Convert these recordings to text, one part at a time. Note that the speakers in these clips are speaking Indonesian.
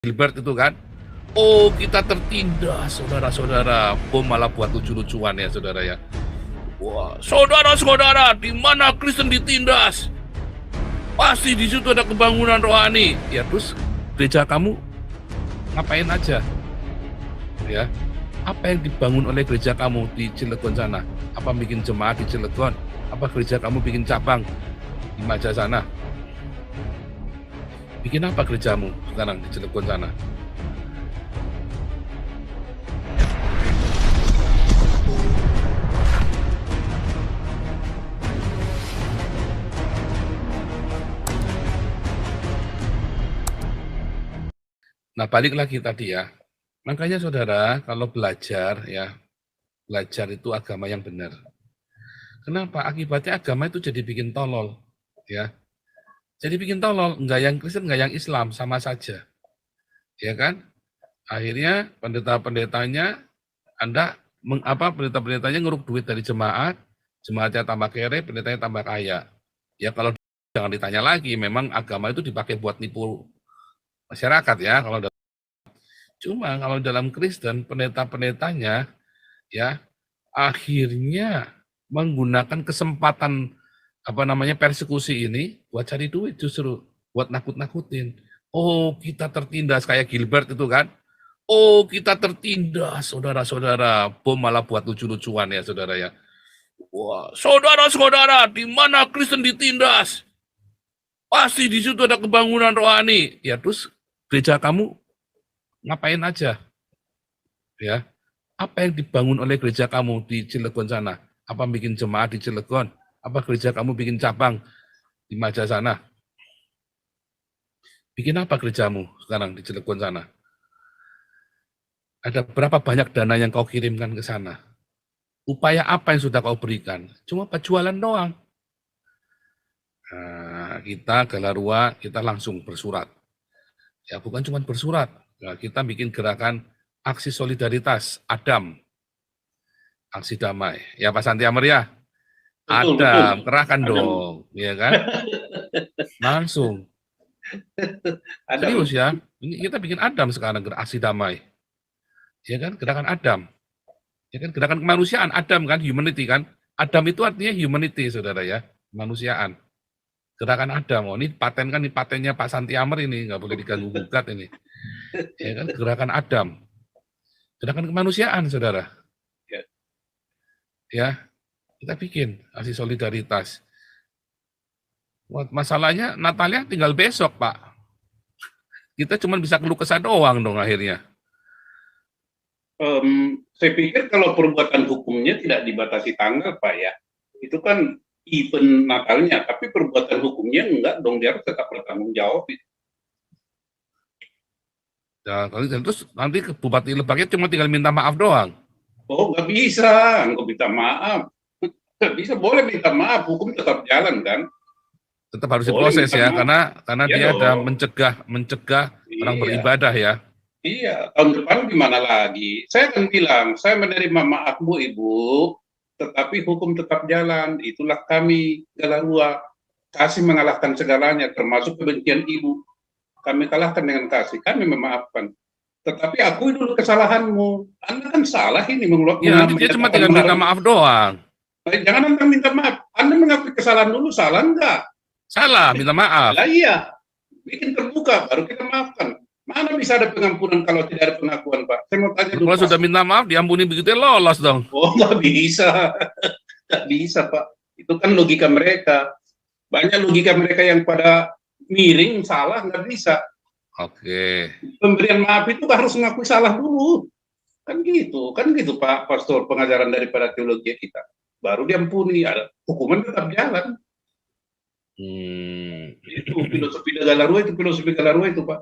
Gilbert itu kan. Oh, kita tertindas, saudara-saudara. Bom malah buat lucu-lucuan ya, saudara ya. Wah, saudara-saudara, di mana Kristen ditindas? Pasti di situ ada kebangunan rohani. Ya, terus gereja kamu ngapain aja? Ya, apa yang dibangun oleh gereja kamu di Cilegon sana? Apa bikin jemaat di Cilegon? Apa gereja kamu bikin cabang di Maja sana? Bikin apa gerejamu sekarang di Cilegon sana? Nah, balik lagi tadi ya. Makanya saudara, kalau belajar ya, belajar itu agama yang benar. Kenapa? Akibatnya agama itu jadi bikin tolol, ya. Jadi bikin tolol, enggak yang Kristen, enggak yang Islam, sama saja. Ya kan? Akhirnya pendeta-pendetanya pendeta-pendetanya ngeruk duit dari jemaat, jemaatnya tambah kere, pendetanya tambah kaya. Ya kalau jangan ditanya lagi, memang agama itu dipakai buat nipu masyarakat ya. Cuma kalau dalam Kristen, pendeta-pendetanya ya akhirnya menggunakan kesempatan persekusi ini buat cari duit, justru buat nakut-nakutin. Oh, kita tertindas kayak Gilbert itu kan. Oh, kita tertindas, saudara-saudara. Bom malah buat lucu-lucuan ya, saudara ya. Wah, saudara-saudara, di mana Kristen ditindas? Pasti di situ ada kebangunan rohani. Ya, terus gereja kamu ngapain aja? Ya, apa yang dibangun oleh gereja kamu di Cilegon sana? Apa bikin jemaat di Cilegon? Apa gereja kamu bikin cabang di Maja sana? Bikin apa gerejamu sekarang di Cilegon sana? Ada berapa banyak dana yang kau kirimkan ke sana? Upaya apa yang sudah kau berikan? Cuma penjualan doang. Nah, kita Galarua, kita langsung bersurat. Ya, bukan cuma bersurat. Nah, kita bikin gerakan aksi solidaritas, Adam. Aksi damai. Ya, Pak Santi Ameria? Adam, kerahkan dong. Ya kan? Langsung. Serius ya, ini kita bikin Adam sekarang, aksi damai. Ya kan, gerakan Adam. Ya kan, gerakan kemanusiaan, Adam kan, humanity kan. Adam itu artinya humanity, saudara ya, kemanusiaan. Gerakan Adam, oh ini paten kan, ini patennya Pak Santi Amer ini, nggak boleh diganggu gugat ini. Ya kan, gerakan Adam. Gerakan kemanusiaan, saudara. Ya, kita bikin aksi solidaritas. Masalahnya Natalnya tinggal besok, Pak. Kita cuma bisa keluh kesah doang dong akhirnya. Saya pikir kalau perbuatan hukumnya tidak dibatasi tanggal, Pak ya, itu kan event Natalnya, tapi perbuatan hukumnya enggak dong, dia harus tetap bertanggung jawab. Ya, terus nanti Bupati Lebaknya cuma tinggal minta maaf doang. Oh, nggak bisa, nggak minta maaf. Nggak bisa, boleh minta maaf, hukum tetap jalan kan. Tetap harus diproses ya, karena ya dia ada mencegah orang beribadah ya. Iya, tahun depan gimana lagi? Saya akan bilang, saya menerima maaf Bu Ibu, tetapi hukum tetap jalan. Itulah kami, Galarua. Kasih mengalahkan segalanya, termasuk kebencian Ibu. Kami kalahkan dengan kasih, kami memaafkan. Tetapi akui dulu kesalahanmu. Anda kan salah ini mengeluarkan. Ya, nanti dia cuma tinggal minta maaf doang. Jangan Anda minta maaf. Anda mengakui kesalahan dulu, salah enggak? Salah, minta maaf. Lah iya, bikin terbuka, baru kita maafkan. Mana bisa ada pengampunan kalau tidak ada pengakuan, Pak? Saya mau tanya dulu. Kalau sudah minta maaf, diampuni begitu lolos dong. Oh, nggak bisa. Nggak bisa, Pak. Itu kan logika mereka. Banyak logika mereka yang pada miring, salah, nggak bisa. Oke. Pemberian maaf itu harus mengakui salah dulu. Kan gitu Pak Pastor, pengajaran daripada teologi kita. Baru diampuni, ada hukuman tetap jalan. Itu filosofi Galarua itu, Pak.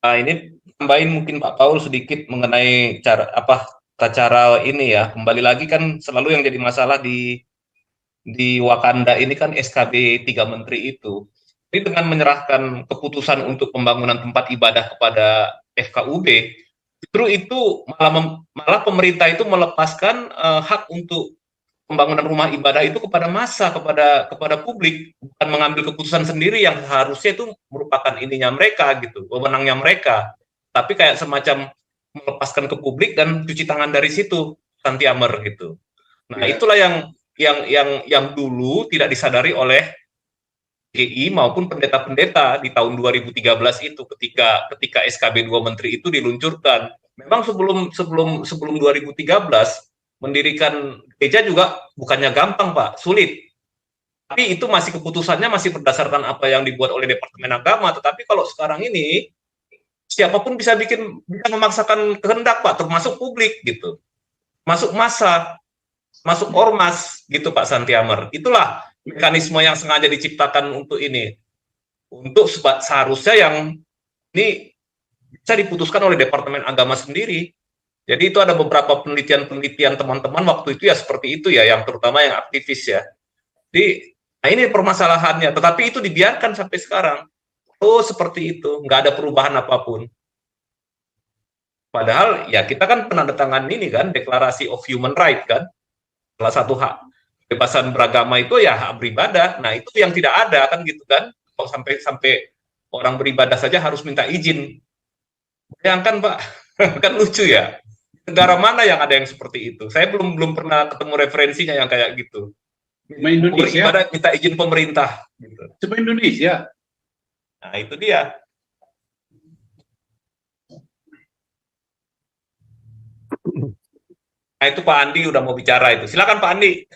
Ini tambahin mungkin Pak Paul sedikit mengenai cara ini ya. Kembali lagi kan selalu yang jadi masalah di Wakanda ini kan SKB 3 menteri itu. Ini dengan menyerahkan keputusan untuk pembangunan tempat ibadah kepada FKUB, justru itu malah pemerintah itu melepaskan hak untuk pembangunan rumah ibadah itu kepada massa, kepada publik, bukan mengambil keputusan sendiri yang harusnya itu merupakan ininya mereka gitu, wewenangnya mereka. Tapi kayak semacam melepaskan ke publik dan cuci tangan dari situ, Santiamer gitu. Nah, Ya. itulah yang dulu tidak disadari oleh GI maupun pendeta-pendeta di tahun 2013 itu ketika SKB 2 Menteri itu diluncurkan. Memang sebelum 2013 mendirikan gereja juga bukannya gampang, Pak, sulit. Tapi itu masih keputusannya masih berdasarkan apa yang dibuat oleh Departemen Agama. Tetapi kalau sekarang ini siapapun bisa memaksakan kehendak, Pak, termasuk publik gitu, masuk massa, masuk ormas gitu, Pak Santiamer. Itulah mekanisme yang sengaja diciptakan untuk ini, untuk seharusnya yang ini bisa diputuskan oleh Departemen Agama sendiri. Jadi itu ada beberapa penelitian teman-teman waktu itu ya seperti itu ya, yang terutama yang aktivis ya. Jadi, nah ini permasalahannya, tetapi itu dibiarkan sampai sekarang. Oh seperti itu, nggak ada perubahan apapun. Padahal ya kita kan penandatangan ini kan, Deklarasi of Human Rights kan, salah satu hak kebebasan beragama itu ya hak beribadah. Nah itu yang tidak ada kan gitu kan, kalau sampai orang beribadah saja harus minta izin. Bayangkan Pak, kan lucu ya. Negara mana yang ada yang seperti itu? Saya belum pernah ketemu referensinya yang kayak gitu. Cuma Indonesia. Beribadah minta izin pemerintah. Gitu. Cuma Indonesia. Nah itu dia. Nah itu Pak Andi udah mau bicara itu. Silakan Pak Andi.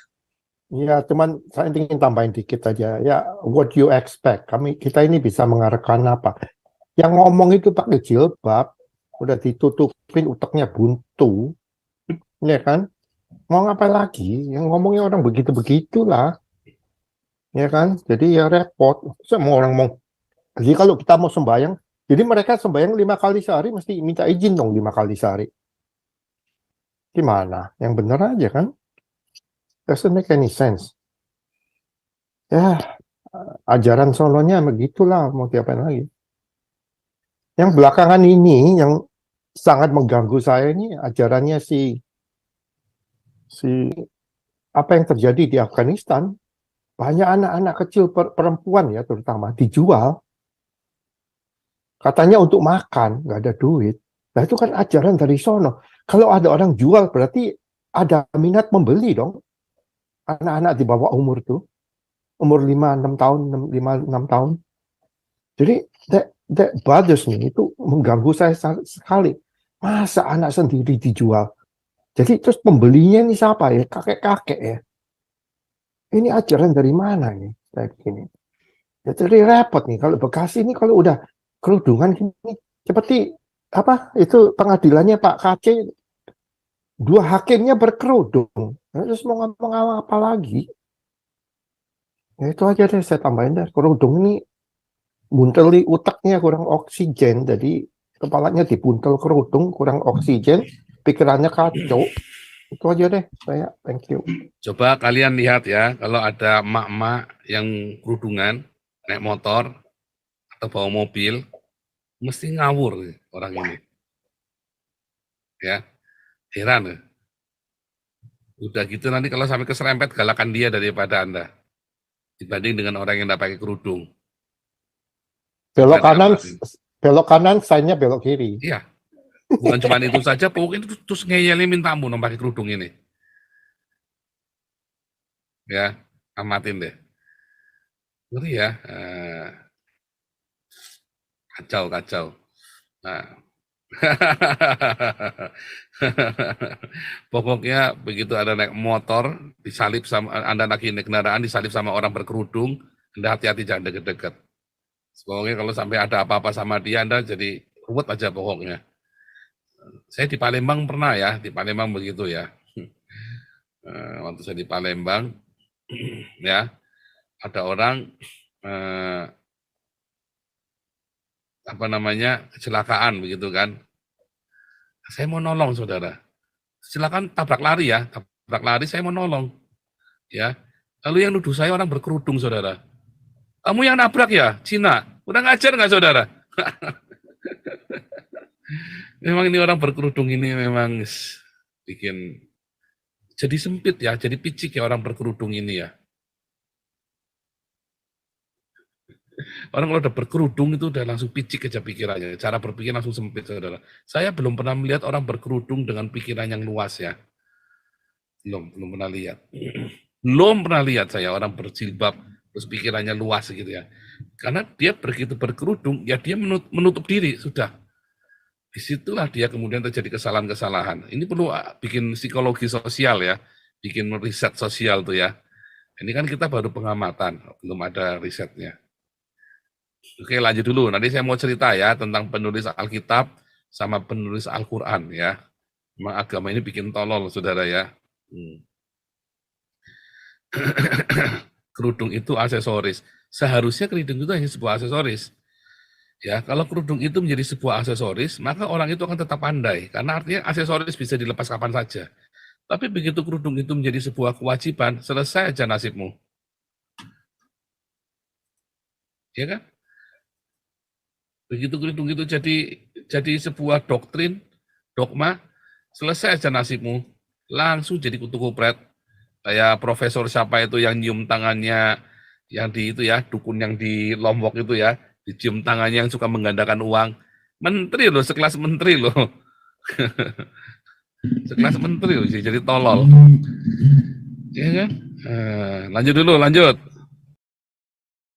Ya, cuman saya ingin tambahin dikit aja. Ya, what you expect? Kita ini bisa mengarahkan apa? Yang ngomong itu pakai jilbab, udah ditutupin uteknya buntu, ya kan? Mau apa lagi? Yang ngomongnya orang begitu-begitulah, ya kan? Jadi ya repot. Semua orang mau. Jadi kalau kita mau sembahyang, jadi mereka sembahyang 5 kali sehari mesti minta izin dong 5 kali sehari. Gimana? Yang benar aja kan? Doesn't make any sense. Ya, ajaran solonya begitulah, mau diapain lagi. Yang belakangan ini yang sangat mengganggu saya ini ajarannya si apa yang terjadi di Afghanistan. Banyak anak-anak kecil perempuan ya terutama dijual. Katanya untuk makan, nggak ada duit. Nah itu kan ajaran dari sono. Kalau ada orang jual berarti ada minat membeli dong. Anak-anak di bawah umur tuh. Umur 5-6 tahun, 5-6 tahun. Jadi that bothers me, itu mengganggu saya sekali. Masa anak sendiri dijual? Jadi terus pembelinya ini siapa ya? Kakek-kakek ya? Ini ajaran dari mana nih? Kayak gini. Ya, jadi repot nih. Kalau Bekasi ini kalau udah kerudungan gini, seperti apa itu pengadilannya Pak KC, 2 hakimnya berkerudung. Terus mau ngomong apa lagi? Ya itu aja deh saya tambahin deh. Kerudung ini bunteli utaknya kurang oksigen, jadi kepalanya dibuntel kerudung kurang oksigen, pikirannya kacau. Itu aja deh saya, thank you. Coba kalian lihat ya, kalau ada emak-emak yang kerudungan, naik motor, atau bawa mobil, mesti ngawur orang ini. Ya, heran ya. Udah gitu nanti kalau sampai keserempet, galakan dia daripada Anda. Dibanding dengan orang yang tidak pakai kerudung. Belok kanan, sign-nya belok kiri. Iya. Bukan cuma itu saja, pokoknya itu terus ngeyelin minta ampun pakai kerudung ini. Ya, amatin deh. Ngeri ya. Kacau. Nah. Pokoknya begitu ada naik motor, disalip sama Anda lagi naik kendaraan, disalip sama orang berkerudung, Anda hati-hati jangan deket-deket. Pokoknya kalau sampai ada apa-apa sama dia, Anda jadi ruwet aja pokoknya. Saya di Palembang pernah ya, di Palembang begitu ya. Waktu saya di Palembang, ya ada orang kecelakaan begitu kan. Saya mau nolong saudara. Silakan tabrak lari ya, tabrak lari saya mau nolong. Ya. Lalu yang nuduh saya orang berkerudung saudara. Kamu yang nabrak ya, Cina. Udah ngajar nggak saudara? Memang ini orang berkerudung ini memang bikin jadi sempit ya, jadi picik ya orang berkerudung ini ya. Orang kalau udah berkerudung itu udah langsung picik aja pikirannya, cara berpikir langsung sempit, saudara. Saya belum pernah melihat orang berkerudung dengan pikiran yang luas ya. Belum pernah lihat. Belum pernah lihat saya orang berjilbab terus pikirannya luas gitu ya. Karena dia begitu berkerudung, ya dia menutup diri, sudah. Disitulah dia kemudian terjadi kesalahan-kesalahan. Ini perlu bikin psikologi sosial ya, bikin riset sosial tuh ya. Ini kan kita baru pengamatan, belum ada risetnya. Oke, lanjut dulu. Nanti saya mau cerita ya tentang penulis Alkitab sama penulis Al-Quran ya. Memang agama ini bikin tolol, saudara ya. Kerudung itu aksesoris. Seharusnya kerudung itu hanya sebuah aksesoris. Ya, kalau kerudung itu menjadi sebuah aksesoris, maka orang itu akan tetap pandai. Karena artinya aksesoris bisa dilepas kapan saja. Tapi begitu kerudung itu menjadi sebuah kewajiban, selesai aja nasibmu. Ya kan? Begitu kerudung itu jadi sebuah doktrin, dogma, selesai aja nasibmu. Langsung jadi kutu kupret. Kayak profesor siapa itu yang nyium tangannya, yang di itu ya, dukun yang di Lombok itu ya, dicium tangannya yang suka menggandakan uang. Menteri loh, sekelas menteri loh. Sekelas menteri loh, jadi tolol. Ya kan? Lanjut dulu, lanjut.